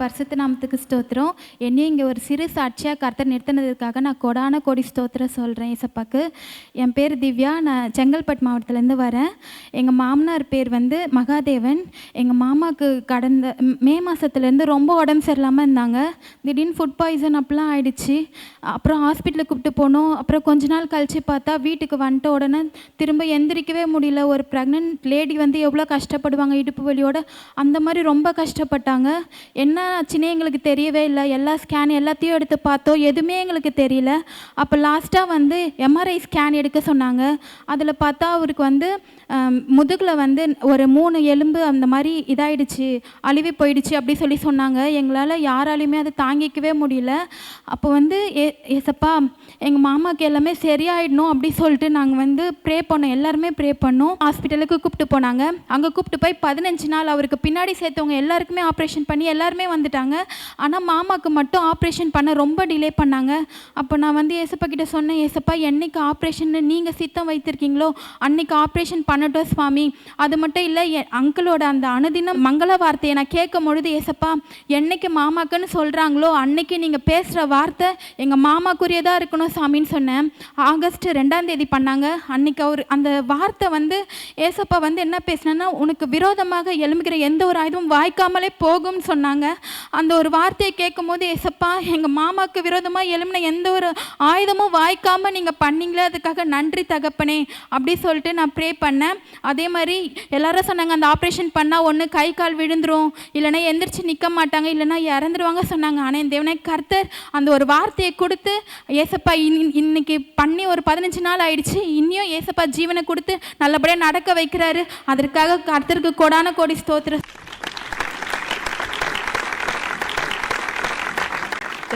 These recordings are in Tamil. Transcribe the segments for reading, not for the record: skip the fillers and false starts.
பரிசுத்த நாமத்துக்கு ஸ்தோத்திரம். என்னையும் இங்கே ஒரு சிறு சாட்சியாக கர்த்தர் நிறுத்தினதுக்காக நான் கொடான கோடி ஸ்தோத்திரம் சொல்கிறேன் ஏசப்பாக்கு. என் பேர் திவ்யா, நான் செங்கல்பட்டு மாவட்டத்துலேருந்து வரேன். எங்கள் மாமனார் பேர் மகாதேவன். எங்கள் மாமாவுக்கு கடந்த மே மாதத்துலேருந்து ரொம்ப உடம்பு சரியில்லாமல் இருந்தாங்க. திடீர்னு ஃபுட் பாய்சன் அப்படிலாம் ஆயிடுச்சு. அப்புறம் ஹாஸ்பிட்டலுக்கு கூப்பிட்டு போனோம். அப்புறம் கொஞ்ச நாள் கழித்து பார்த்தா வீட்டுக்கு வந்துட்ட உடனே திரும்ப எந்திரிக்கவே முடியல. ஒரு ப்ரெக்னென்ட் லேடி எவ்வளோ கஷ்டப்படுவாங்க இடுப்பு வலியோட, அந்த மாதிரி ரொம்ப கஷ்டப்பட்டாங்க. என்ன ஆச்சுன்னே எங்களுக்கு தெரியவே இல்லை. எல்லா ஸ்கேன் எல்லாத்தையும் எடுத்து பார்த்தோம், எதுவுமே எங்களுக்கு தெரியல. அப்போ லாஸ்ட்டாக எம்ஆர்ஐ ஸ்கேன் எடுக்க சொன்னாங்க. அதில் பார்த்தா அவருக்கு முதுகில் ஒரு 3 எலும்பு அந்த மாதிரி இதாயிடுச்சு, அழுவி போயிடுச்சு அப்படி சொன்னாங்க. எங்களால் யாராலையுமே அதை தாங்கிக்கவே முடியல. அப்போ ஏசப்பா எங்கள் மாமாவுக்கு எல்லாமே சரியாயிடணும் அப்படி சொல்லிட்டு நாங்கள் ப்ரே பண்ணோம். எல்லாருமே ப்ரே பண்ணோம். ஹாஸ்பிட்டலுக்கு கூப்பிட்டு போனாங்க. அங்கே கூப்பிட்டு போய் 15 நாள் அவருக்கு பின்னாடி சேர்த்தவங்க எல்லாருக்குமே ஆப்ரேஷன் பண்ணி எல்லாருமே வந்துட்டாங்க. ஆனால் மாமாவுக்கு மட்டும் ஆப்ரேஷன் பண்ண ரொம்ப டிலே பண்ணாங்க. அப்போ நான் ஏசப்பா கிட்ட சொன்னேன், ஏசப்பா என்னைக்கு ஆப்ரேஷன் நீங்கள் சித்தம் வைத்திருக்கீங்களோ அன்னைக்கு ஆப்ரேஷன் பண்ணட்டும் சுவாமி. அது மட்டும் இல்லை, என் அங்கிளோட அந்த அனுதினம் மங்கள வார்த்தையை நான் கேட்கும் பொழுது, ஏசப்பா என்னைக்கு மாமாக்குன்னு சொல்கிறாங்களோ அன்னைக்கு நீங்கள் பேசுகிற வார்த்தை எங்கள் மாமாக்குரியதாக இருக்கணும் சாமின்னு சொன்னேன். ஆகஸ்ட் 2ஆம் தேதி பண்ணாங்க. அன்னைக்கு அவர் அந்த வார்த்தை ஏசப்பா என்ன பேசினா, உனக்கு விரோதமாக எழும்புகிற எந்த ஒரு ஆயுதமும் வாய்க்காமலே போகும்னு சொன்னாங்க. அந்த ஒரு வார்த்தையை கேட்கும் போது, ஏசப்பா எங்கள் மாமாவுக்கு விரோதமாக எழும்பின எந்த ஒரு ஆயுதமும் வாய்க்காமல் நீங்கள் பண்ணீங்களே, அதுக்காக நன்றி தகப்பனே அப்படி சொல்லிட்டு நான் ப்ரே பண்ணேன். அதே மாதிரி எல்லாரும் சொன்னாங்க, அந்த ஆப்ரேஷன் பண்ணால் ஒன்று கை கால் விழுந்துரும், இல்லைனா எந்திரிச்சு நிற்க மாட்டாங்க, இல்லைனா இறந்துருவாங்க சொன்னாங்க. ஆனால் என் தேவனே கர்த்தர் அந்த ஒரு வார்த்தையை கொடுத்து, ஏசப்பா இன்னைக்கு பண்ணி ஒரு 15 நாள் ஆயிடுச்சு, இன்னும் ஏசப்பா ஜீவனை கொடுத்து நல்லபடியாக நடக்க வைக்கிறாரு. அதற்காக கர்த்தருக்கு கோடான கோடி ஸ்தோத்திரம்.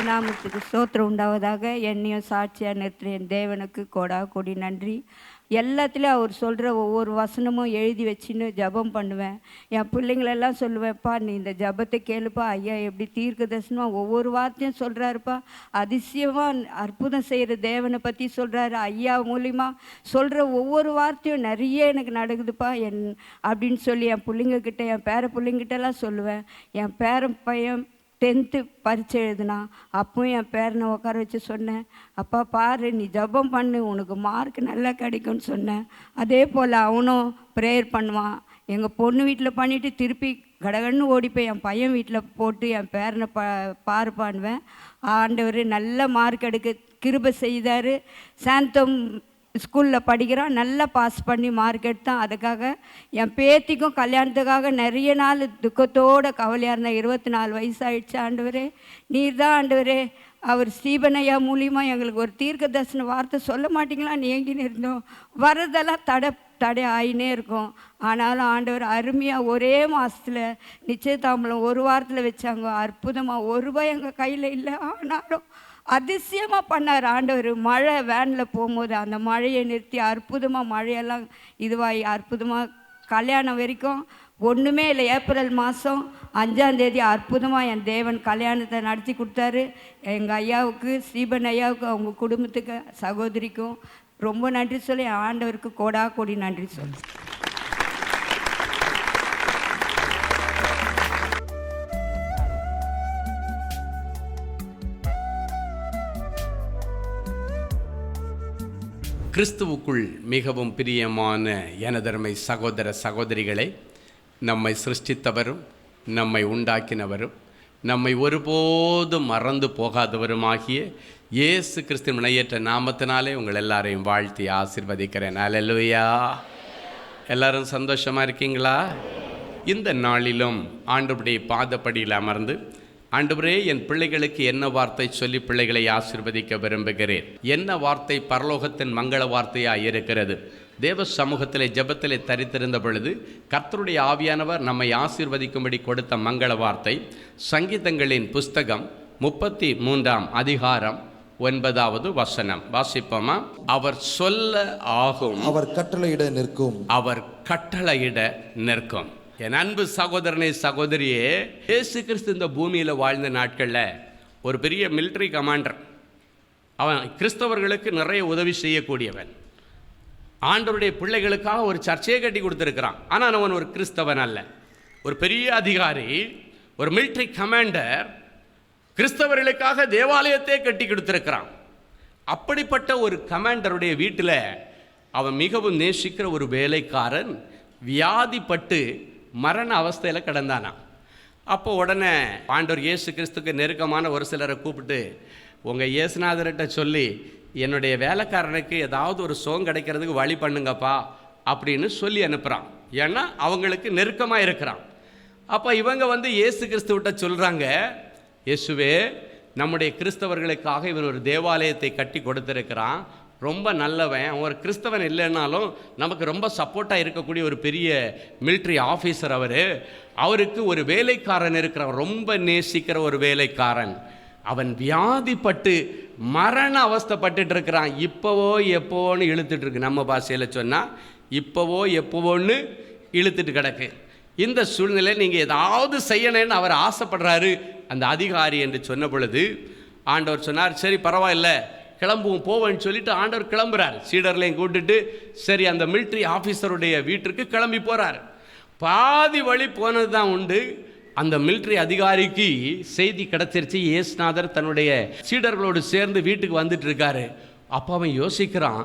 நாமத்துக்கு ஸ்தோத்திரம் உண்டாவதாக. என்னையும் சாட்சியாக நிறுத்துகிற என் தேவனுக்கு கோடா கோடி நன்றி. எல்லாத்துலேயும் அவர் சொல்கிற ஒவ்வொரு வசனமும் எழுதி வச்சுன்னு ஜபம் பண்ணுவேன். என் பிள்ளைங்களெல்லாம் சொல்லுவேன்ப்பா, நீ இந்த ஜபத்தை கேளுப்பா, ஐயா எப்படி தீர்க்க தரிசனமாக ஒவ்வொரு வார்த்தையும் சொல்கிறாருப்பா, அதிசயமாக அற்புதம் செய்கிற தேவனை பற்றி சொல்கிறாரு. ஐயா மூலிமா சொல்கிற ஒவ்வொரு வார்த்தையும் நிறைய எனக்கு நடக்குதுப்பா அப்படின்னு சொல்லி என் பிள்ளைங்கக்கிட்ட, என் பேர பிள்ளைங்கிட்டலாம் சொல்லுவேன். என் பேரன் பையன் 10th பரீட்சை எழுதுனா, அப்பவும் என் பேரனை உட்கார வச்சு சொன்னேன், அப்பா பாரு நீ ஜபம் பண்ணு, உனக்கு மார்க் நல்லா கிடைக்கும்னு சொன்னேன். அதே போல் அவனும் ப்ரேயர் பண்ணுவான். எங்கள் பொண்ணு வீட்டில் பண்ணிவிட்டு திருப்பி கடகடன்னு ஓடிப்போய் என் பையன் வீட்டில் போட்டு என் பேரனை பாருப்பான்வேன். ஆண்டவர் நல்ல மார்க் எடுக்க கிருபை செய்தார். சாந்தம் ஸ்கூலில் படிக்கிறான், நல்லா பாஸ் பண்ணி மார்க் எடுத்தான். அதுக்காக என் பேத்திக்கும் கல்யாணத்துக்காக நிறைய நாள் துக்கத்தோடு கவலையாக இருந்தேன். 24 வயசு ஆயிடுச்சு. ஆண்டவரே நீர் தான் ஆண்டவரே, அவர் ஸ்ரீபனையா மூலியமாக எங்களுக்கு ஒரு தீர்க்க தரிசன வார்த்தை சொல்ல மாட்டிங்களான்னு ஏங்கின்னு இருந்தோம். வரதெல்லாம் தடை ஆகினே இருக்கும். ஆனாலும் ஆண்டவர் அருமையாக ஒரே மாதத்தில் நிச்சயதாம்பலம் ஒரு வாரத்தில் வச்சாங்க. அற்புதமாக ₹1 எங்கள் கையில் இல்லை, ஆனாலும் அதிசயமாக பண்ணார் ஆண்டவர். மழை வேனில் போகும்போது அந்த மழையை நிறுத்தி அற்புதமாக மழையெல்லாம் இதுவாகி அற்புதமாக கல்யாணம் வரைக்கும் ஒன்றுமே இல்லை. ஏப்ரல் மாதம் 5ஆம் தேதி அற்புதமாக என் தேவன் கல்யாணத்தை நடத்தி கொடுத்தாரு. எங்கள் ஐயாவுக்கு, ஸ்ரீபன் ஐயாவுக்கு, அவங்க குடும்பத்துக்கு, சகோதரிக்கும் ரொம்ப நன்றி சொல்லி ஆண்டவருக்கு கோடா கோடி நன்றி சொல்லி. கிறிஸ்துவுக்குள் மிகவும் பிரியமான எனதருமை சகோதர சகோதரிகளை, நம்மை சிருஷ்டித்தவரும் நம்மை உண்டாக்கினவரும் நம்மை ஒருபோதும் மறந்து போகாதவருமாகிய இயேசு கிறிஸ்துவின் வினையேற்ற நாமத்தினாலே உங்கள் எல்லாரையும் வாழ்த்தி ஆசீர்வதிக்கிறேன். அல்லேலூயா. எல்லாரும் சந்தோஷமாக இருக்கீங்களா? இந்த நாளிலும் ஆண்டவருடைய பாதப்படியில் அமர்ந்து, ஆண்டவரே என் பிள்ளைகளுக்கு என்ன வார்த்தை சொல்லி பிள்ளைகளை ஆசீர்வதிக்க விரும்புகிறேன், என்ன வார்த்தை பரலோகத்தின் மங்கள வார்த்தையாக இருக்கிறது. தேவ சமூகத்திலே ஜெபத்திலே தரித்திருந்த பொழுது கர்த்தருடைய ஆவியானவர் நம்மை ஆசீர்வதிக்கும்படி கொடுத்த மங்கள வார்த்தை சங்கீதங்களின் புஸ்தகம் 33ஆம் அதிகாரம் 9வது வசனம். வாசிப்போமா? அவர் சொல்ல ஆகும், அவர் கட்டளையிட நிற்கும், அவர் கட்டளையிட நிற்கும். என் அன்பு சகோதரனே சகோதரியே, இயேசு கிறிஸ்து இந்த பூமியில் வாழ்ந்த நாட்களில் ஒரு பெரிய மிலிட்ரி கமாண்டர். அவன் கிறிஸ்தவர்களுக்கு நிறைய உதவி செய்யக்கூடியவன். ஆண்டவருடைய பிள்ளைகளுக்காக ஒரு சர்ச்சையை கட்டி கொடுத்துருக்கிறான். ஆனால் அவன் ஒரு கிறிஸ்தவன் அல்ல, ஒரு பெரிய அதிகாரி. ஒரு மிலிட்ரி கமாண்டர் கிறிஸ்தவர்களுக்காக தேவாலயத்தை கட்டி கொடுத்துருக்கிறான். அப்படிப்பட்ட ஒரு கமாண்டருடைய வீட்டில் அவன் மிகவும் நேசிக்கிற ஒரு வேலைக்காரன் வியாதிப்பட்டு மரண அவஸ்தையில் கிடந்தானான். அப்போ உடனே ஆண்டவர் இயேசு கிறிஸ்துக்கு நெருக்கமான ஒரு சிலரை கூப்பிட்டு, உங்கள் இயேசுநாதர்கிட்ட சொல்லி என்னுடைய வேலைக்காரனுக்கு ஏதாவது ஒரு சுகம் கிடைக்கிறதுக்கு வழி பண்ணுங்கப்பா அப்படின்னு சொல்லி அனுப்புகிறான். ஏன்னா அவங்களுக்கு நெருக்கமாக இருக்கிறான். அப்போ இவங்க இயேசு கிறிஸ்துவிட்ட சொல்கிறாங்க, இயேசுவே, நம்முடைய கிறிஸ்தவர்களுக்காக இவன் ஒரு தேவாலயத்தை கட்டி கொடுத்துருக்கிறான், ரொம்ப நல்லவன், அவன் ஒரு கிறிஸ்தவன் இல்லைன்னாலும் நமக்கு ரொம்ப சப்போர்ட்டாக இருக்கக்கூடிய ஒரு பெரிய மிலிட்ரி ஆஃபீஸர் அவருக்கு ஒரு வேலைக்காரன் இருக்கிறான், ரொம்ப நேசிக்கிற ஒரு வேலைக்காரன், அவன் வியாதிப்பட்டு மரண அவஸ்தைப்பட்டு இருக்கிறான், இப்போவோ எப்போன்னு இழுத்துட்டு இருக்கு. நம்ம பாஷையில் சொன்னால் இப்போவோ எப்போவோன்னு இழுத்துட்டு கிடக்கு. இந்த சூழ்நிலை நீங்கள் ஏதாவது செய்யணும்னு அவர் ஆசைப்படுறாரு அந்த அதிகாரி என்று சொன்ன பொழுது ஆண்டவர் சொன்னார், சரி பரவாயில்ல கிளம்புவோம் போவேன்னு சொல்லிட்டு ஆண்டவர் கிளம்புறார். சீடர்களையும் கூட்டுட்டு சரி அந்த மிலிட்ரி ஆஃபீஸருடைய வீட்டிற்கு கிளம்பி போகிறார். பாதி வழி போனது தான் உண்டு. அந்த மிலிட்ரி அதிகாரிக்கு செய்தி கிடச்சிருச்சு, இயேசுநாதர் தன்னுடைய சீடர்களோடு சேர்ந்து வீட்டுக்கு வந்துட்டு இருக்காரு. அப்போ அவன் யோசிக்கிறான்,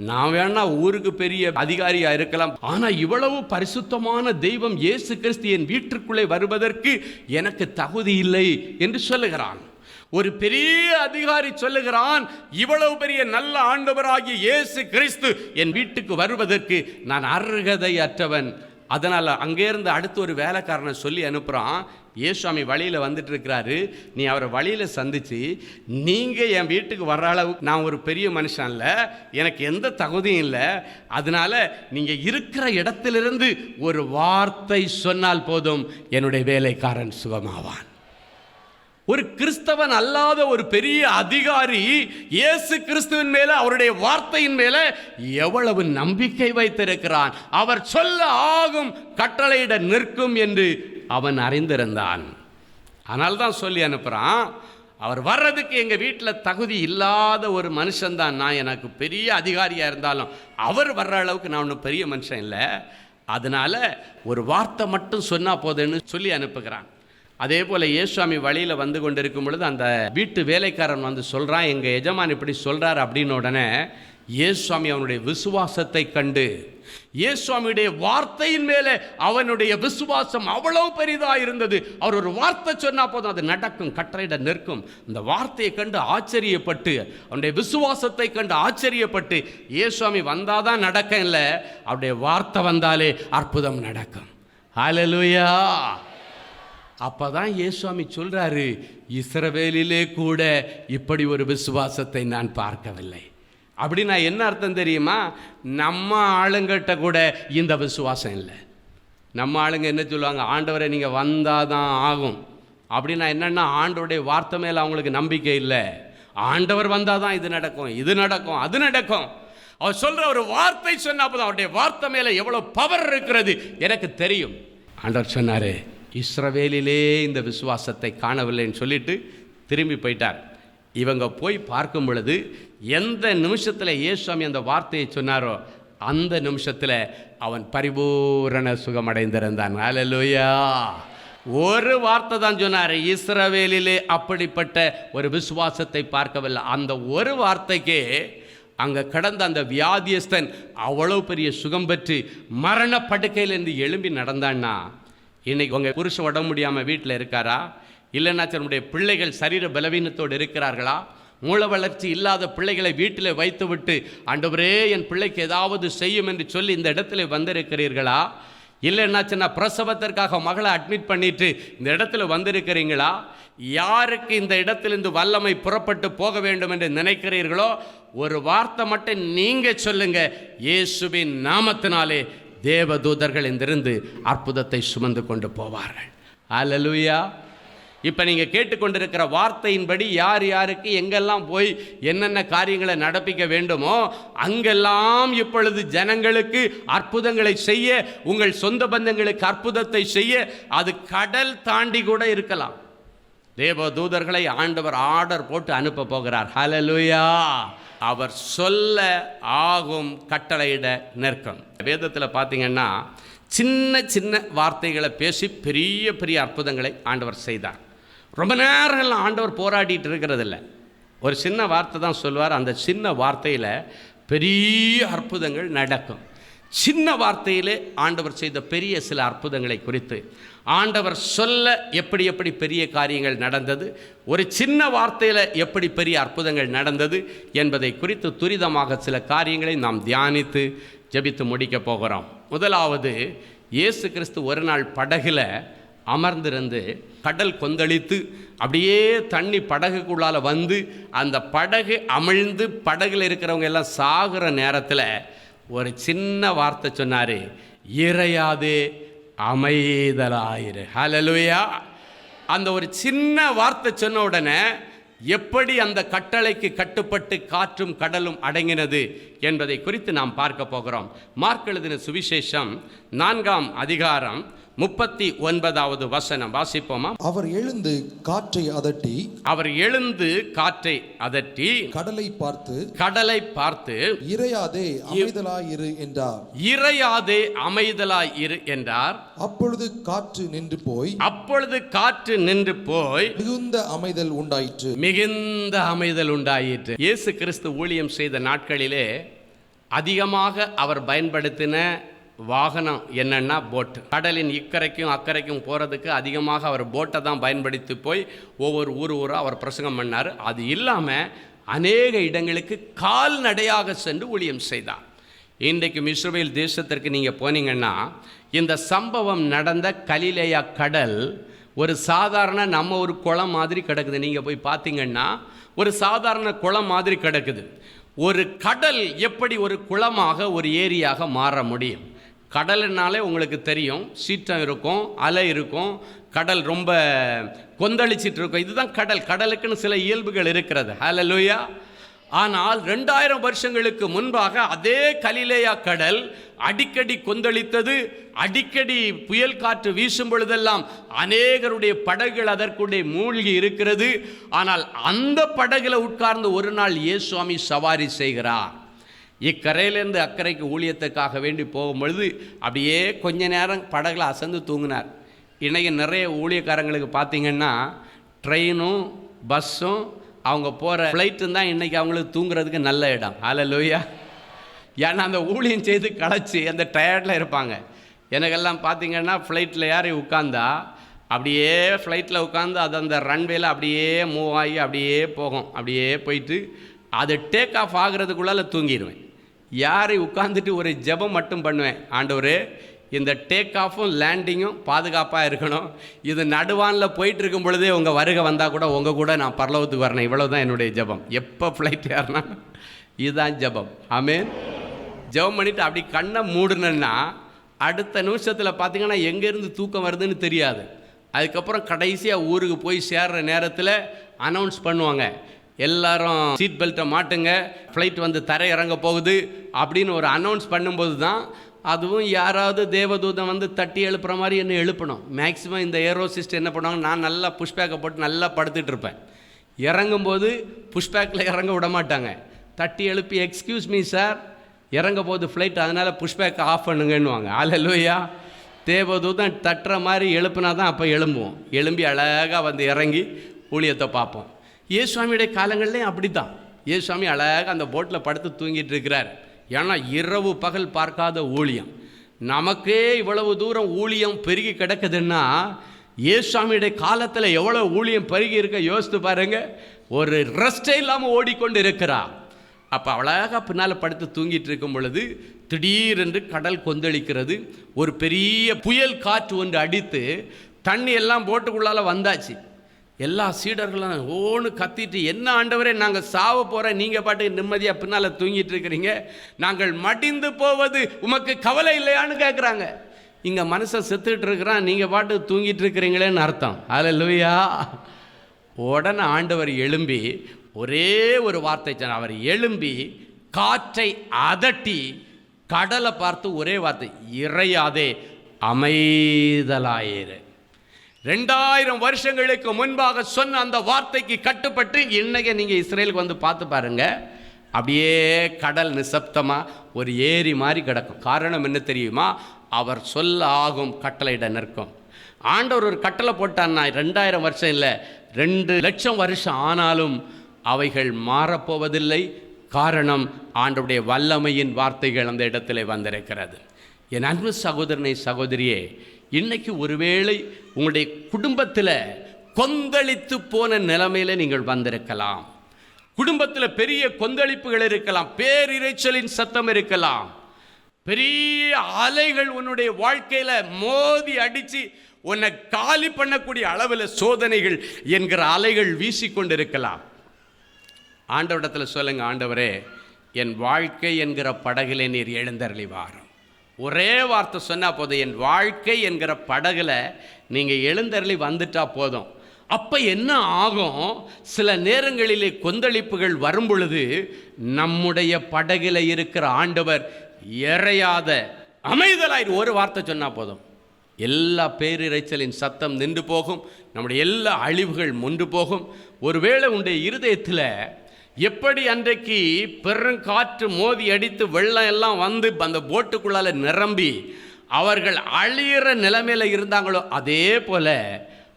நான் வேணா ஊருக்கு பெரிய அதிகாரியாக இருக்கலாம், ஆனால் இவ்வளவு பரிசுத்தமான தெய்வம் இயேசு கிறிஸ்து என் வீட்டிற்குள்ளே வருவதற்கு எனக்கு தகுதி இல்லை என்று சொல்லுகிறான். ஒரு பெரிய அதிகாரி சொல்லுகிறான், இவ்வளவு பெரிய நல்ல ஆண்டவராகிய இயேசு கிறிஸ்து என் வீட்டுக்கு வருவதற்கு நான் அர்ஹதை அற்றவன். அதனால் அங்கேருந்து அடுத்து ஒரு வேலைக்காரனை சொல்லி அனுப்புகிறான். இயேசுவாமி வழியில் வந்துட்டு இருக்கிறாரு, நீ அவரை வழியில் சந்தித்து, நீங்கள் என் வீட்டுக்கு வர்ற அளவுக்கு நான் ஒரு பெரிய மனுஷன் இல்லை, எனக்கு எந்த தகுதியும் இல்லை, அதனால் நீங்கள் இருக்கிற இடத்திலிருந்து ஒரு வார்த்தை சொன்னால் போதும், என்னுடைய வேலைக்காரன் சுகமாவான். ஒரு கிறிஸ்தவன் அல்லாத ஒரு பெரிய அதிகாரி இயேசு கிறிஸ்துவின் மேல, அவருடைய வார்த்தையின் மேல எவ்வளவு நம்பிக்கை வைத்திருக்கிறான். அவர் சொல்ல ஆகும், கட்டளையிட நிற்கும் என்று அவன் அறிந்திருந்தான். ஆனால் தான் சொல்லி அனுப்புகிறான், அவர் வர்றதுக்கு எங்கள் வீட்டில் தகுதி இல்லாத ஒரு மனுஷன்தான் நான், எனக்கு பெரிய அதிகாரியாக இருந்தாலும் அவர் வர்ற அளவுக்கு நான் ஒன்றும் பெரிய மனுஷன் இல்லை, அதனால் ஒரு வார்த்தை மட்டும் சொன்னால் போதுன்னு சொல்லி அனுப்புகிறான். அதே போல் இயேசுவாமி வழியில் வந்து கொண்டு இருக்கும் பொழுது அந்த வீட்டு வேலைக்காரன் சொல்கிறான், எங்கள் எஜமான் இப்படி சொல்கிறார் அப்படின்னு. உடனே இயேசுவாமி அவனுடைய விசுவாசத்தை கண்டு, இயேசுவாமியுடைய வார்த்தையின் மேலே அவனுடைய விசுவாசம் அவ்வளவு பெரிதாக இருந்தது. அவர் ஒரு வார்த்தை சொன்னால் போதும் அது நடக்கும், கட்டளையிட நிற்கும். இந்த வார்த்தையை கண்டு ஆச்சரியப்பட்டு, அவனுடைய விசுவாசத்தை கண்டு ஆச்சரியப்பட்டு, இயேசுவாமி வந்தாதான் நடக்கும் இல்லை, அவருடைய வார்த்தை வந்தாலே அற்புதம் நடக்கும். ஹல்லேலூயா. அப்பதான் இயேசுவாமி சொல்றாரு, இஸ்ரவேலிலே கூட இப்படி ஒரு விசுவாசத்தை நான் பார்க்கவில்லை. அப்படின்னா என்ன அர்த்தம் தெரியுமா? நம்ம ஆளுங்கிட்ட கூட இந்த விசுவாசம் இல்லை. நம்ம ஆளுங்க என்ன சொல்லுவாங்க, ஆண்டவரை நீங்கள் வந்தால் தான் ஆகும். அப்படின்னா என்னென்னா, ஆண்டவருடைய வார்த்தை மேலே அவங்களுக்கு நம்பிக்கை இல்லை. ஆண்டவர் வந்தால் தான் இது நடக்கும், இது நடக்கும், அது நடக்கும். அவர் சொல்கிற ஒரு வார்த்தை சொன்னால் போதும், அவருடைய வார்த்தை மேலே எவ்வளோ பவர் இருக்கிறது எனக்கு தெரியும். ஆண்டவர் சொன்னார், இஸ்ரவேலிலே இந்த விசுவாசத்தை காணவில்லைன்னு சொல்லிட்டு திரும்பி போயிட்டார். இவங்க போய் பார்க்கும் பொழுது எந்த நிமிஷத்தில் இயேசுவாமி அந்த வார்த்தையை சொன்னாரோ அந்த நிமிஷத்தில் அவன் பரிபூரண சுகமடைந்திருந்தான். ஹல்லேலூயா. ஒரு வார்த்தை தான் சொன்னார், இஸ்ரவேலிலே அப்படிப்பட்ட ஒரு விசுவாசத்தை பார்க்கவில்லை. அந்த ஒரு வார்த்தைக்கே அங்கே கடந்த அந்த வியாதியஸ்தன் அவ்வளோ பெரிய சுகம் பெற்று மரண படுக்கையிலேருந்து எழும்பி நடந்தான்னா, இன்றைக்கி உங்கள் புருஷன் உடம்பு முடியாமல் வீட்டில் இருக்காரா? இல்லைன்னா நம்முடைய பிள்ளைகள் சரீர பலவீனத்தோடு இருக்கிறார்களா? மூல வளர்ச்சி இல்லாத பிள்ளைகளை வீட்டில் வைத்து விட்டு, ஆண்டவரே என் பிள்ளைக்கு ஏதாவது செய்யும் என்று சொல்லி இந்த இடத்துல வந்திருக்கிறீர்களா? இல்லைன்னா பிரசவத்திற்காக மகளை அட்மிட் பண்ணிட்டு இந்த இடத்துல வந்திருக்கிறீங்களா? யாருக்கு இந்த இடத்திலிருந்து வல்லமை புறப்பட்டு போக வேண்டும் என்று நினைக்கிறீர்களோ ஒரு வார்த்தை மட்டும் நீங்கள் சொல்லுங்க, இயேசுவின் நாமத்தினாலே தேவதூதர்கள் இங்கிருந்து அற்புதத்தை சுமந்து கொண்டு போவார்கள். ஹல்லேலூயா. இப்போ நீங்கள் கேட்டுக்கொண்டிருக்கிற வார்த்தையின்படி யார் யாருக்கு எங்கெல்லாம் போய் என்னென்ன காரியங்களை நடப்பிக்க வேண்டுமோ அங்கெல்லாம் இப்பொழுது ஜனங்களுக்கு அற்புதங்களை செய்ய, உங்கள் சொந்த பந்தங்களுக்கு அற்புதத்தை செய்ய, அது கடல் தாண்டி கூட இருக்கலாம். தேவதூதர்களை ஆண்டவர் ஆர்டர் போட்டு அனுப்ப போகிறார். ஹல்லேலூயா. அவர் சொல்ல ஆகும், கட்டளையிட நிற்கும். வேதத்தில் பார்த்தீங்கன்னா சின்ன சின்ன வார்த்தைகளை பேசி பெரிய பெரிய அற்புதங்களை ஆண்டவர் செய்தார். ரொம்ப நேரம்லாம் ஆண்டவர் போராடிட்டு இருக்கிறதில்ல, ஒரு சின்ன வார்த்தை தான் சொல்வார். அந்த சின்ன வார்த்தையில் பெரிய அற்புதங்கள் நடக்கும். சின்ன வார்த்தையிலே ஆண்டவர் செய்த பெரிய சில அற்புதங்களை குறித்து ஆண்டவர் சொல்ல எப்படி எப்படி பெரிய காரியங்கள் நடந்தது, ஒரு சின்ன வார்த்தையில் எப்படி பெரிய அற்புதங்கள் நடந்தது என்பதை குறித்து துரிதமாக சில காரியங்களை நாம் தியானித்து ஜெபித்து முடிக்க போகிறோம். முதலாவது, இயேசு கிறிஸ்து ஒரு நாள் படகுல அமர்ந்திருந்து கடல் கொந்தளித்து அப்படியே தண்ணி படகுக்குள்ளால் வந்து அந்த படகு அமிழ்ந்து படகுல இருக்கிறவங்க எல்லாம் சாகிற நேரத்தில் ஒரு சின்ன வார்த்தை சொன்னார், இறையாதே அமைதலாயிரு. ஹல்லேலூயா. அந்த ஒரு சின்ன வார்த்தை சொன்ன உடனே எப்படி அந்த கட்டளைக்கு கட்டுப்பட்டு காற்றும் கடலும் அடங்கினது என்பதை குறித்து நாம் பார்க்க போகிறோம். மார்க் எழுதின சுவிசேஷம் 4ஆம் அதிகாரம் 39வது வசனம் வாசிப்போமா? அவர் எழுந்து காற்றை அதட்டி கடலை பார்த்து இறையாதே அமைதலாயிரு என்றார். அப்பொழுது காற்று நின்று போய் மிகுந்த அமைதல் உண்டாயிற்று. இயேசு கிறிஸ்து ஊழியம் செய்த நாட்களிலே அதிகமாக அவர் பயன்படுத்தின வாகனம் என்னன்னா போட்டு. கடலின் இக்கரைக்கும் அக்கறைக்கும் போகிறதுக்கு அதிகமாக அவர் போட்டை தான் பயன்படுத்தி போய் ஒவ்வொரு ஊராக அவர் பிரசங்கம் பண்ணார். அது இல்லாமல் அநேக இடங்களுக்கு கால்நடையாக சென்று ஊழியம் செய்தார். இன்றைக்கும் இஸ்ரவேல் தேசத்திற்கு நீங்கள் போனீங்கன்னா இந்த சம்பவம் நடந்த கலிலேயா கடல் ஒரு சாதாரண நம்ம ஒரு குளம் மாதிரி கிடக்குது. நீங்கள் போய் பார்த்தீங்கன்னா ஒரு சாதாரண குளம் மாதிரி கிடக்குது. ஒரு கடல் எப்படி ஒரு குளமாக ஒரு ஏரியாக மாற முடியும்? கடல்னாலே உங்களுக்கு தெரியும், சீற்றம் இருக்கும், அலை இருக்கும், கடல் ரொம்ப கொந்தளிச்சிட்டு இருக்கும். இதுதான் கடல். கடலுக்குன்னு சில இயல்புகள் இருக்கிறது. ஹல்லேலூயா. ஆனால் 2000 வருஷங்களுக்கு முன்பாக அதே கலிலேயா கடல் அடிக்கடி கொந்தளித்தது. அடிக்கடி புயல் காற்று வீசும் பொழுதெல்லாம் அநேகருடைய படகுகள் அதற்குடைய மூழ்கி இருக்கிறது. ஆனால் அந்த படகுல உட்கார்ந்து ஒரு நாள் இயேசுவாமி சவாரி செய்கிறார். இக்கரையிலேருந்து அக்கறைக்கு ஊழியத்துக்காக வேண்டி போகும்பொழுது அப்படியே கொஞ்ச நேரம் படகுல அசந்து தூங்கினார். இன்றைக்கி நிறைய ஊழியக்காரங்களுக்கு பார்த்திங்கன்னா ட்ரெயினும் பஸ்ஸும் அவங்க போகிற ஃப்ளைட்டும் தான் இன்றைக்கி அவங்களுக்கு தூங்குறதுக்கு நல்ல இடம். ஹல்லேலூயா. ஏன்னா அந்த ஊழியம் செய்து களைச்சி அந்த டயர்டில் இருப்பாங்க. எனக்கெல்லாம் பார்த்திங்கன்னா ஃப்ளைட்டில் ஏறி உட்காந்தா அப்படியே ஃப்ளைட்டில் உட்காந்து அது அந்த ரன்வேல அப்படியே மூவ் ஆகி அப்படியே போகும். அப்படியே போயிட்டு அது டேக் ஆஃப் ஆகிறதுக்குள்ளால தூங்கிடுவேன். யாரை உட்காந்துட்டு ஒரு ஜெபம் மட்டும் பண்ணுவேன், ஆண்டவரே இந்த டேக் ஆஃபும் லேண்டிங்கும் பாதுகாப்பாக இருக்கணும். இது நடுவானில் போயிட்டுருக்கும் பொழுதே உங்கள் வருகை வந்தால் கூட உங்கள் கூட நான் பரலோகத்துக்கு வரணும். இவ்வளோ தான் என்னுடைய ஜெபம். எப்போ ஃப்ளைட் ஏறினா இதுதான் ஜெபம். ஆமென். ஜெபம் பண்ணிவிட்டு அப்படி கண்ணை மூடுனேன்னா அடுத்த நிமிஷத்தில் பார்த்திங்கன்னா எங்கேருந்து தூக்கம் வருதுன்னு தெரியாது. அதுக்கப்புறம் கடைசியாக ஊருக்கு போய் சேர்கிற நேரத்தில் அனௌன்ஸ் பண்ணுவாங்க, எல்லாரும் சீட் பெல்ட்டை மாட்டுங்க, ஃப்ளைட் வந்து தரை இறங்க போகுது அப்படின்னு ஒரு அனௌன்ஸ் பண்ணும்போது தான், அதுவும் யாராவது தேவதூதன் வந்து தட்டி எழுப்புற மாதிரி என்ன எழுப்பணும். மேக்ஸிமம் இந்த ஏரோசிஸ்ட் என்ன பண்ணுவாங்க, நான் நல்லா புஷ்பேக்கை போட்டு நல்லா படுத்துட்டு இருப்பேன். இறங்கும்போது புஷ்பேக்கில் இறங்க விட மாட்டாங்க. தட்டி எழுப்பி எக்ஸ்கியூஸ் மீ சார், இறங்க போகுது ஃப்ளைட், அதனால் புஷ்பேக்கை ஆஃப் பண்ணுங்கன்னுவாங்க. ஹல்லேலூயா. தேவதூதன் தட்டுற மாதிரி எழுப்புனா தான் அப்போ எழும்புவோம். எழும்பி அழகாக வந்து இறங்கி ஊழியத்தை பார்ப்போம். இயேசுவாமியுடைய காலங்கள்லேயும் அப்படி தான். இயேசுவாமி அழகாக அந்த போட்டில் படுத்து தூங்கிட்டு இருக்கிறார். ஏன்னா இரவு பகல் பார்க்காத ஊழியம். நமக்கே இவ்வளவு தூரம் ஊழியம் பெருகி கிடக்குதுன்னா இயேசுவாமியுடைய காலத்தில் எவ்வளோ ஊழியம் பெருகி இருக்க யோசித்து பாருங்க. ஒரு ரெஸ்டே இல்லாமல் ஓடிக்கொண்டு இருக்கிறார். அப்போ அழகாக பின்னால் படுத்து தூங்கிட்டு இருக்கும் பொழுது திடீரென்று கடல் கொந்தளிக்கிறது. ஒரு பெரிய புயல் காற்று ஒன்று அடித்து தண்ணி எல்லாம் போட்டுக்குள்ளால் வந்தாச்சு. எல்லா சீடர்களும் ஓன்னு கத்திட்டு, என்ன ஆண்டவரே நாங்கள் சாவ போகிறோம், நீங்கள் பாட்டுக்கு நிம்மதியாக பின்னால் தூங்கிட்டு இருக்கிறீங்க, நாங்கள் மடிந்து போவது உமக்கு கவலை இல்லையான்னு கேட்குறாங்க. இங்கே மனுஷன் செத்துக்கிட்டு இருக்கிறான், நீங்கள் பாட்டுக்கு தூங்கிட்டு இருக்கிறீங்களேன்னு அர்த்தம். ஹல்லேலூயா. உடனே ஆண்டவர் எழும்பி ஒரே ஒரு வார்த்தை சொன்னார். அவர் எழும்பி காற்றை அதட்டி கடலை பார்த்து ஒரே வார்த்தை, இறையாதே அமைதலாயிரு. 2000 வருஷங்களுக்கு முன்பாக சொன்ன அந்த வார்த்தைக்கு கட்டுப்பட்டு இன்னைக்கு நீங்கள் இஸ்ரேலுக்கு வந்து பார்த்து பாருங்க, அப்படியே கடல் நிசப்தமாக ஒரு ஏரி மாதிரி கிடக்கும். காரணம் என்ன தெரியுமா? அவர் சொல்ல ஆகும், கட்டளையிட நிற்கும். ஆண்டவர் ஒரு கட்டளை போட்டான்னா 2000 வருஷம் இல்லை, 2,00,000 வருஷம் ஆனாலும் அவைகள் மாறப்போவதில்லை. காரணம், ஆண்டவருடைய வல்லமையின் வார்த்தைகள் அந்த இடத்துல வந்திருக்கிறது. என் அன்பு சகோதரனை சகோதரியே, இன்னைக்கு ஒருவேளை உங்களுடைய குடும்பத்தில் கொந்தளித்து போன நிலைமையில நீங்கள் வந்திருக்கலாம். குடும்பத்தில் பெரிய கொந்தளிப்புகள் இருக்கலாம், பேரிரைச்சலின் சத்தம் இருக்கலாம், பெரிய அலைகள் உன்னுடைய வாழ்க்கையில மோதி அடிச்சு உன்னை காலி பண்ணக்கூடிய அளவில் சோதனைகள் என்கிற அலைகள் வீசிக்கொண்டிருக்கலாம். ஆண்டவரிடத்தில் சொல்லுங்க, ஆண்டவரே, என் வாழ்க்கை என்கிற படகிலே நீர் எழுந்தருளி வாரும். ஒரே வார்த்தை சொன்னா போதும், என் வாழ்க்கை என்கிற படகுல நீங்க எழுந்தருளி வந்துட்டா போதும். அப்ப என்ன ஆகும்? சில நேரங்களிலே கொந்தளிப்புகள் வரும் பொழுது நம்முடைய படகில இருக்கிற ஆண்டவர் எறையாத அமைதலாய் ஒரு வார்த்தை சொன்னா போதும், எல்லா பேரிரைச்சலின் சத்தம் நின்று போகும், நம்முடைய எல்லா அழிவுகள் முன்று போகும். ஒருவேளை உன்னுடைய இருதயத்தில் எப்படி அன்றைக்கு பெருங்காற்று மோதி அடித்து வெள்ளம் எல்லாம் வந்து அந்த போட்டுக்குள்ளால நிரம்பி அவர்கள் அழியிற நிலைமையில இருந்தாங்களோ, அதே போல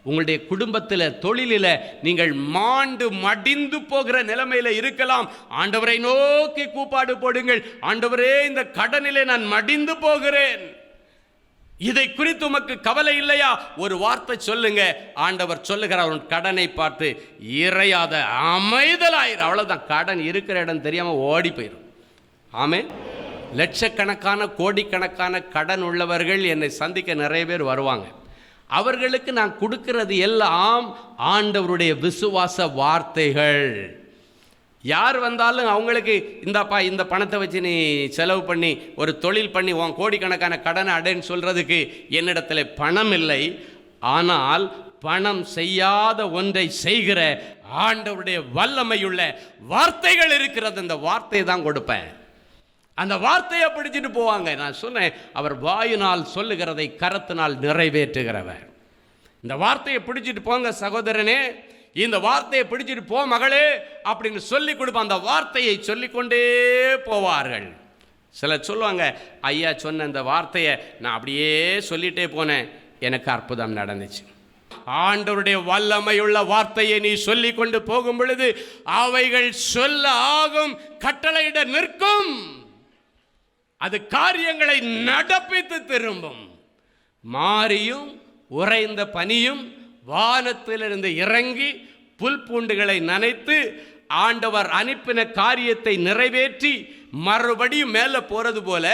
உங்களுடைய குடும்பத்தில், தொழிலில் நீங்கள் மாண்டு மடிந்து போகிற நிலைமையில இருக்கலாம். ஆண்டவரை நோக்கி கூப்பாடு போடுங்கள், ஆண்டவரே, இந்த கடனிலே நான் மடிந்து போகிறேன், இதை குறித்து உமக்கு கவலை இல்லையா? ஒரு வார்த்தை சொல்லுங்க. ஆண்டவர் சொல்லுகிறார், உன் கடனை பார்த்து இறையாத அமைதலாயிரு. அவ்வளவுதான். கடன் இருக்கிற இடம் தெரியாம ஓடி போயிடும். ஆமென். லட்சக்கணக்கான கோடிக்கணக்கான கடன் உள்ளவர்கள் என்னை சந்திக்க நிறைய பேர் வருவாங்க. அவர்களுக்கு நான் கொடுக்கிறது எல்லாம் ஆண்டவருடைய விசுவாச வார்த்தைகள். யார் வந்தாலும் அவங்களுக்கு இந்தாப்பா, இந்த பணத்தை வச்சு நீ செலவு பண்ணி ஒரு தொழில் பண்ணி உன் கோடிக்கணக்கான கடனை அடைன்னு சொல்கிறதுக்கு என்னிடத்தில் பணம் இல்லை. ஆனால் பணம் செய்யாத ஒன்றை செய்கிற ஆண்டவருடைய வல்லமையுள்ள வார்த்தைகள் இருக்கிறது. அந்த வார்த்தையை தான் கொடுப்பேன். அந்த வார்த்தையை பிடிச்சிட்டு போவாங்க. நான் சொன்னேன், அவர் வாயினால் சொல்லுகிறதை கரத்தினால் நிறைவேற்றுகிறவர். இந்த வார்த்தையை பிடிச்சிட்டு போங்க சகோதரனே, இந்த வார்த்தையை பிடிச்சிட்டு போ மகளே அப்படின்னு சொல்லி கொடுப்போம். அந்த வார்த்தையை சொல்லிக்கொண்டே போவார்கள். சிலர் சொல்லுவாங்க, ஐயா சொன்ன இந்த வார்த்தையை நான் அப்படியே சொல்லிட்டே போனேன், எனக்கு அற்புதம் நடந்துச்சு. ஆண்டவருடைய வல்லமையுள்ள வார்த்தையை நீ சொல்லி கொண்டு போகும் பொழுது அவைகள் சொல்ல ஆகும், கட்டளையிட நிற்கும், அது காரியங்களை நடப்பித்து திரும்பும். மாரியும் உறைந்த பனியும் வானத்திலிருந்து இறங்கி புல் பூண்டுகளை நனைத்து ஆண்டவர் அனுப்பின காரியத்தை நிறைவேற்றி மறுபடியும் மேலே போறது போல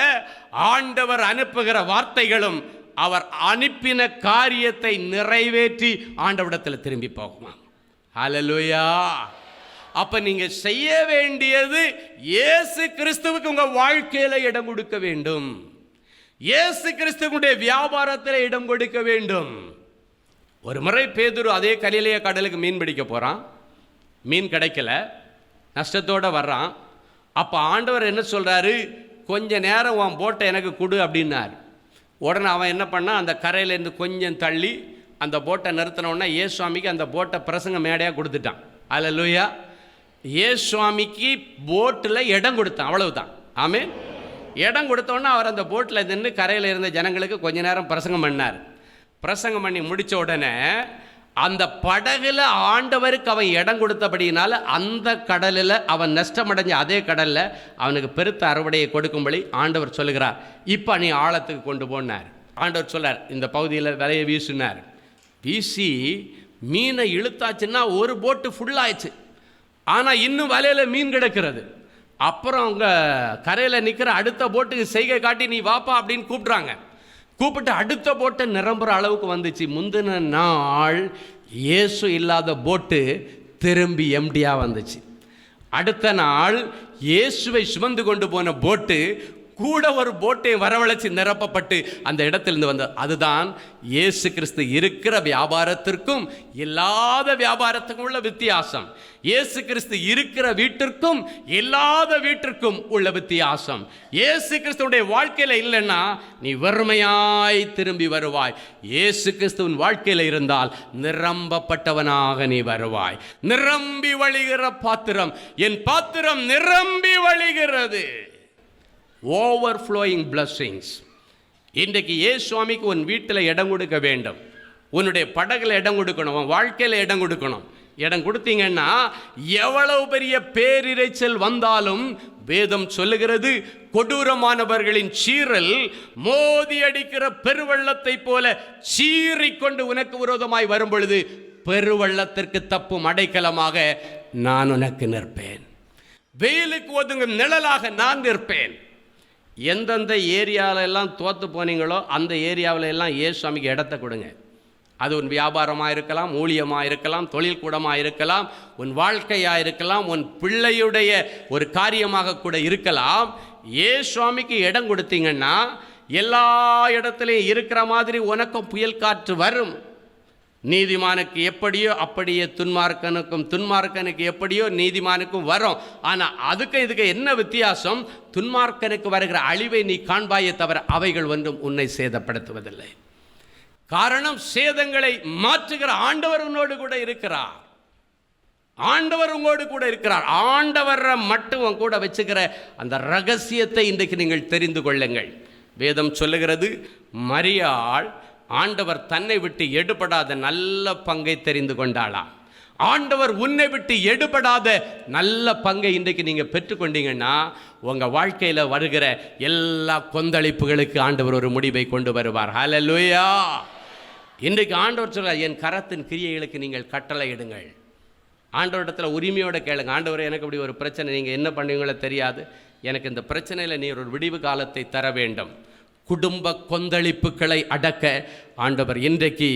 ஆண்டவர் அனுப்புகிற வார்த்தைகளும் அவர் அனுப்பின காரியத்தை நிறைவேற்றி ஆண்டவரிடத்தில் திரும்பி போகுமா. ஹல்லேலூயா. அப்ப நீங்க செய்ய வேண்டியது இயேசு கிறிஸ்துவுக்கு உங்க வாழ்க்கையில இடம் கொடுக்க வேண்டும். இயேசு கிறிஸ்துவுடைய வியாபாரத்தில் இடம் கொடுக்க வேண்டும். ஒரு முறை பேதுரு அதே கலிலேய கடலுக்கு மீன் பிடிக்க போகிறான். மீன் கிடைக்கல, நஷ்டத்தோடு வர்றான். அப்போ ஆண்டவர் என்ன சொல்கிறாரு, கொஞ்ச நேரம் உன் போட்டை எனக்கு கொடு அப்படின்னார். உடனே அவன் என்ன பண்ணான், அந்த கரையிலேருந்து கொஞ்சம் தள்ளி அந்த போட்டை நிறுத்தினோன்னா இயேசுவாமிக்கு அந்த போட்டை பிரசங்க மேடையாக கொடுத்துட்டான். அல்லேலூயா. இயேசுவாமிக்கு போட்டில் இடம் கொடுத்தான், அவ்வளவுதான். ஆமென். இடம் கொடுத்தோன்னா அவர் அந்த போட்டில் நின்று கரையில் இருந்த ஜனங்களுக்கு கொஞ்ச நேரம் பிரசங்கம் பண்ணார். பிரசங்கம் பண்ணி முடித்த உடனே அந்த படகுல ஆண்டவருக்கு அவன் இடம் கொடுத்தபடினால அந்த கடலில் அவன் நஷ்டமடைஞ்ச அதே கடலில் அவனுக்கு பெருத்த அறுவடையை கொடுக்கும்படி ஆண்டவர் சொல்லுகிறார், இப்போ நீ ஆழத்துக்கு கொண்டு போனார். ஆண்டவர் சொல்லார், இந்த பகுதியில் விலையை வீசினார். வீசி மீனை இழுத்தாச்சுன்னா ஒரு போட்டு ஃபுல்லாகிடுச்சு. ஆனால் இன்னும் வலையில் மீன் கிடக்கிறது. அப்புறம் அவங்க கரையில் நிற்கிற அடுத்த போட்டுக்கு செய்கை காட்டி நீ வாப்பா அப்படின்னு கூப்பிட்றாங்க. கூப்பிட்டு அடுத்த போட்டை நிரம்புற அளவுக்கு வந்துச்சு. முந்தின நாள் இயேசு இல்லாத போட்டு திரும்பி எம்டியாக வந்துச்சு. அடுத்த நாள் இயேசுவை சுமந்து கொண்டு போன போட்டு கூட ஒரு போட்டை வரவழைச்சி நிரப்பப்பட்டு அந்த இடத்திலிருந்து வந்த. அதுதான் இயேசு கிறிஸ்து இருக்கிற வியாபாரத்திற்கும் இல்லாத வியாபாரத்துக்கும் உள்ள வித்தியாசம். இயேசு கிறிஸ்து இருக்கிற வீட்டிற்கும் இல்லாத வீட்டிற்கும் உள்ள வித்தியாசம். இயேசு கிறிஸ்துடைய வாழ்க்கையில் இல்லைன்னா நீ வறுமையாய் திரும்பி வருவாய். இயேசு கிறிஸ்துவின் வாழ்க்கையில் இருந்தால் நிரம்பப்பட்டவனாக நீ வருவாய். நிரம்பி வழிகிற பாத்திரம், என் பாத்திரம் நிரம்பி வழிகிறது. Overflowing blessings. இன்றைக்கு சுவாமிக்கு உன் வீட்டில் இடம் கொடுக்க வேண்டும், உன்னுடைய படகுல இடம் கொடுக்கணும், உன் வாழ்க்கையில் இடம் கொடுக்கணும். இடம் கொடுத்தீங்கன்னா எவ்வளவு பெரிய பேரிரைச்சல் வந்தாலும் வேதம் சொல்லுகிறது, கொடூரமானவர்களின் சீறல் மோதி அடிக்கிற பெருவெள்ளத்தை போல சீறிக்கொண்டு உனக்கு விரோதமாய் வரும் பொழுது பெருவெள்ளத்திற்கு தப்பும் அடைக்கலமாக நான் உனக்கு நிற்பேன், வெயிலுக்கு ஒதுங்கும் நிழலாக நான் நிற்பேன். எந்தெந்த ஏரியாவிலெல்லாம் தோற்று போனீங்களோ அந்த ஏரியாவில் எல்லாம் சுவாமிக்கு இடத்தை கொடுங்க. அது உன் வியாபாரமாக இருக்கலாம், ஊழியமாக இருக்கலாம், தொழில் கூடமாக இருக்கலாம், உன் வாழ்க்கையாக இருக்கலாம், உன் பிள்ளையுடைய ஒரு காரியமாக கூட இருக்கலாம். சுவாமிக்கு இடம் கொடுத்தீங்கன்னா எல்லா இடத்துலையும் இருக்கிற மாதிரி உனக்கும் புயல் காற்று வரும். நீதிமானுக்கு எப்படியோ அப்படியே துன்மார்க்கனுக்கும், துன்மார்க்கனுக்கு எப்படியோ நீதிமானுக்கும் வரும். ஆனால் அதுக்கு இதுக்கு என்ன வித்தியாசம்? துன்மார்க்கனுக்கு வருகிற அழிவை நீ காண்பாயே தவிர அவைகள் ஒன்றும் உன்னை சேதப்படுத்துவதில்லை. காரணம், சேதங்களை மாற்றுகிற ஆண்டவர் உன்னோடு கூட இருக்கிறார். ஆண்டவர் உங்களோடு கூட இருக்கிறார். ஆண்டவரை மட்டும் கூட வச்சுக்கிற அந்த ரகசியத்தை இன்றைக்கு நீங்கள் தெரிந்து கொள்ளுங்கள். வேதம் சொல்லுகிறது, மரியாள் ஆண்டவர் தன்னை விட்டு எடுபடாத நல்ல பங்கை தெரிந்து கொண்டாளாம். ஆண்டவர் உன்னை விட்டு எடுபடாத நல்ல பங்கை இன்றைக்கு நீங்கள் பெற்றுக்கொண்டீங்கன்னா உங்கள் வாழ்க்கையில் வருகிற எல்லா கொந்தளிப்புகளுக்கு ஆண்டவர் ஒரு முடிவை கொண்டு வருவார். ஹல்லேலூயா. இன்றைக்கு ஆண்டவர் சொல்றார், என் கரத்தின் கிரியைகளுக்கு நீங்கள் கட்டளையிடுங்கள். ஆண்டவரிடத்தில் உரிமையோடு கேளுங்க. ஆண்டவர், எனக்கு இப்படி ஒரு பிரச்சனை, நீங்கள் என்ன பண்ணுவீங்களோ தெரியாது, எனக்கு இந்த பிரச்சனையில் நீ ஒரு விடிவு காலத்தை தர வேண்டும். குடும்ப கொந்தளிப்புகளை அடக்க ஆண்டவர் இன்றைக்கு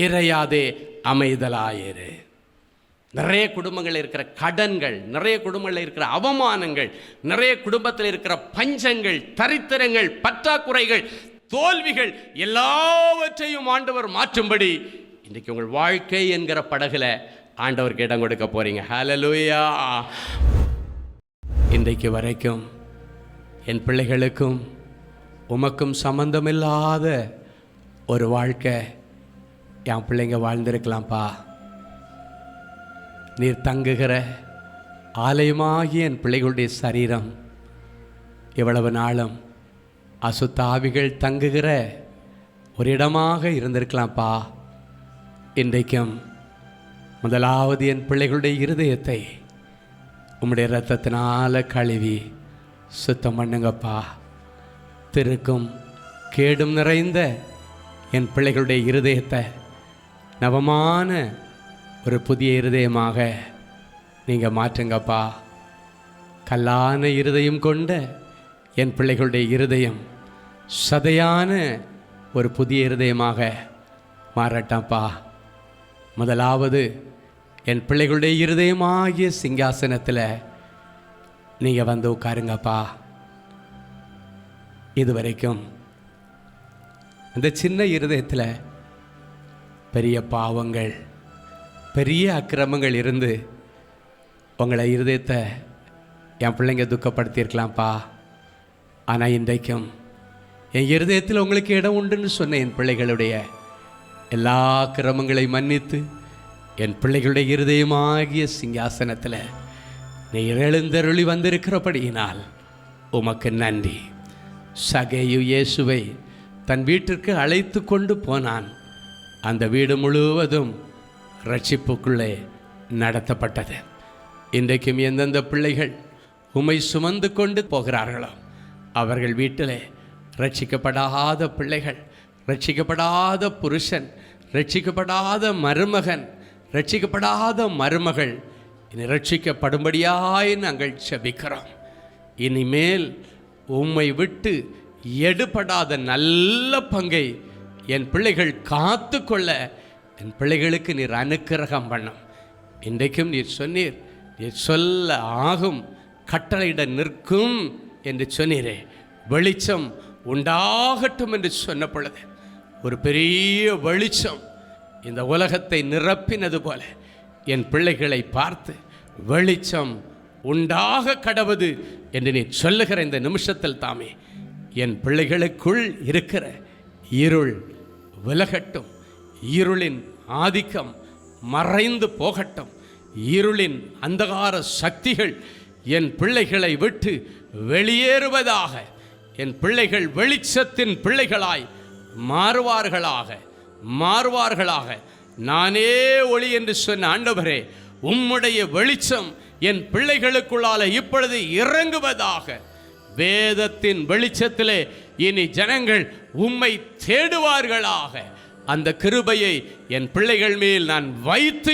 இறையாதே அமைதலாயிரு. நிறைய குடும்பங்களில் இருக்கிற கடன்கள், நிறைய குடும்பங்களில் இருக்கிற அவமானங்கள், நிறைய குடும்பத்தில் இருக்கிற பஞ்சங்கள், தரித்திரங்கள், பற்றாக்குறைகள், தோல்விகள் எல்லாவற்றையும் ஆண்டவர் மாற்றும்படி இன்றைக்கு உங்கள் வாழ்க்கை என்கிற படகுல ஆண்டவருக்கு இடம் கொடுக்க போறீங்க. ஹல்லேலூயா. இன்றைக்கு வரைக்கும் என் பிள்ளைகளுக்கும் உமக்கும் சம்பந்தமில்லாத ஒரு வாழ்க்கை என் பிள்ளைங்க வாழ்ந்திருக்கலாம்ப்பா. நீர் தங்குகிற ஆலயமாகிய என் பிள்ளைகளுடைய சரீரம் எவ்வளவு நாளும் அசுத்தாவிகள் தங்குகிற ஒரு இடமாக இருந்திருக்கலாம்ப்பா. இன்றைக்கும் முதலாவது என் பிள்ளைகளுடைய இருதயத்தை உம்முடைய இரத்தத்தினால கழுவி சுத்தம் பண்ணுங்கப்பா. திருக்கும் கேடும் நிறைந்த என் பிள்ளைகளுடைய இருதயத்தை நவமான ஒரு புதிய இருதயமாக நீங்கள் மாற்றுங்கப்பா. கல்லான இருதயம் கொண்ட என் பிள்ளைகளுடைய இருதயம் சதையான ஒரு புதிய இருதயமாக மாறட்டாம்ப்பா. முதலாவது என் பிள்ளைகளுடைய இருதயமாகிய சிங்காசனத்தில் நீங்கள் வந்து உட்காருங்கப்பா. இதுவரைக்கும் இந்த சின்ன இருதயத்தில் பெரிய பாவங்கள், பெரிய அக்கிரமங்கள் இருந்து உங்களை இருதயத்தை என் பிள்ளைங்க துக்கப்படுத்தியிருக்கலாம்ப்பா. ஆனால் இன்றைக்கும் என் இருதயத்தில் உங்களுக்கு இடம் உண்டுன்னு சொன்ன என் பிள்ளைகளுடைய எல்லா அக்கிரமங்களை மன்னித்து என் பிள்ளைகளுடைய இருதயமாகிய சிங்காசனத்தில் நீ எழுந்தருளி வந்திருக்கிறபடியினால் உமக்கு நன்றி. சகேயு இயேசுவை தன் வீட்டிற்கு அழைத்து கொண்டு போனான். அந்த வீடு முழுவதும் ரட்சிப்புக்குள்ளே நடத்தப்பட்டது. இன்றைக்கும் எந்தெந்த பிள்ளைகள் உம்மை சுமந்து கொண்டு போகிறார்களோ அவர்கள் வீட்டிலே ரட்சிக்கப்படாத பிள்ளைகள், ரட்சிக்கப்படாத புருஷன், ரட்சிக்கப்படாத மருமகன், ரட்சிக்கப்படாத மருமகள் இனி ரட்சிக்கப்படும்படியாய் நாங்கள் செபிக்கிறோம். இனிமேல் உம்மை விட்டு எடுபடாத நல்ல பங்கை என் பிள்ளைகள் காத்து கொள்ள என் பிள்ளைகளுக்கு நீர் அனுக்கிரகம் பண்ணும். இன்றைக்கும் நீர் சொன்னீர், நீர் சொல்ல ஆகும், கட்டளையிட நிற்கும் என்று சொன்னீரே. வெளிச்சம் உண்டாகட்டும் என்று சொன்ன பொழுது ஒரு பெரிய வெளிச்சம் இந்த உலகத்தை நிரப்பினது போல என் பிள்ளைகளை பார்த்து வெளிச்சம் உண்டாக கடவுது என்று நீ சொல்லுகிற இந்த நிமிஷத்தில் தாமே என் பிள்ளைகளுக்குள் இருக்கிற இருள் விலகட்டும், இருளின் ஆதிக்கம் மறைந்து போகட்டும், இருளின் அந்தகார சக்திகள் என் பிள்ளைகளை விட்டு வெளியேறுவதாக என் பிள்ளைகள் வெளிச்சத்தின் பிள்ளைகளாய் மாறுவார்களாக. நானே ஒளி என்று சொன்ன ஆண்டவரே, உம்முடைய வெளிச்சம் என் பிள்ளைகளுக்குள்ளால இப்பொழுது இறங்குவதாக. வேதத்தின் வெளிச்சத்திலே இனி ஜனங்கள் உம்மை தேடுவார்களாக. அந்த கிருபையை என் பிள்ளைகள் மேல் நான் வைத்து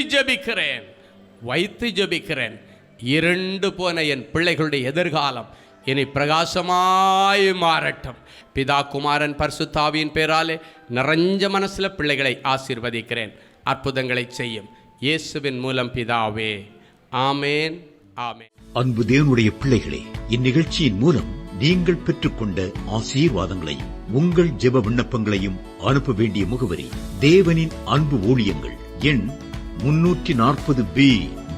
ஜெபிக்கிறேன். இருண்டு போன என் பிள்ளைகளுடைய எதிர்காலம் இனி பிரகாசமாய் மாறட்டும். பிதா, குமாரன், பரிசுத்தாவியின் பேராலே நிறைஞ்ச மனசுல பிள்ளைகளை ஆசீர்வதிக்கிறேன். அற்புதங்களை செய்யும் இயேசுவின் மூலம் பிதாவே, ஆமேன், ஆமேன். அன்பு தேவனுடைய பிள்ளைகளே, இந்நிகழ்ச்சியின் மூலம் நீங்கள் பெற்றுக்கொண்ட ஆசீர்வாதங்களையும் உங்கள் ஜெப விண்ணப்பங்களையும் அனுப்ப வேண்டிய முகவரி: தேவனின் அன்பு ஊழியங்கள், எண் 340B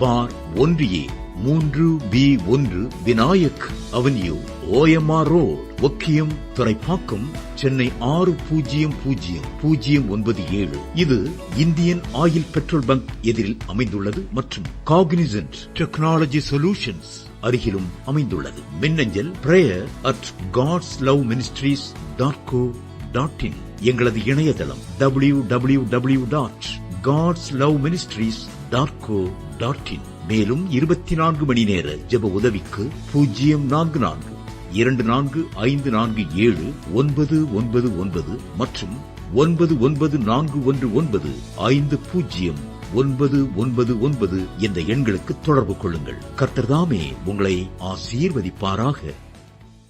பார் 1A 3B1 Vinayak avenue, OMR road, Okkiyam, Thoraipakkam, Chennai 600097. இது இந்தியன் ஆயில் பெட்ரோல் பங்க் எதிரில் அமைந்துள்ளது மற்றும் காக்னிசன்ட் டெக்னாலஜி சொல்யூஷன்ஸ் அருகிலும் அமைந்துள்ளது. மின்னஞ்சல் prayer@godsloveministries.co.in. எங்களது இணையதளம் www.godsloveministries.co.in. மேலும் 24 மணி நேர ஜெப உதவிக்கு 04454547999 மற்றும் 9941950999 என்ற எண்களுக்கு தொடர்பு கொள்ளுங்கள். கர்த்தர் தாமே உங்களை ஆசீர்வதிப்பாராக.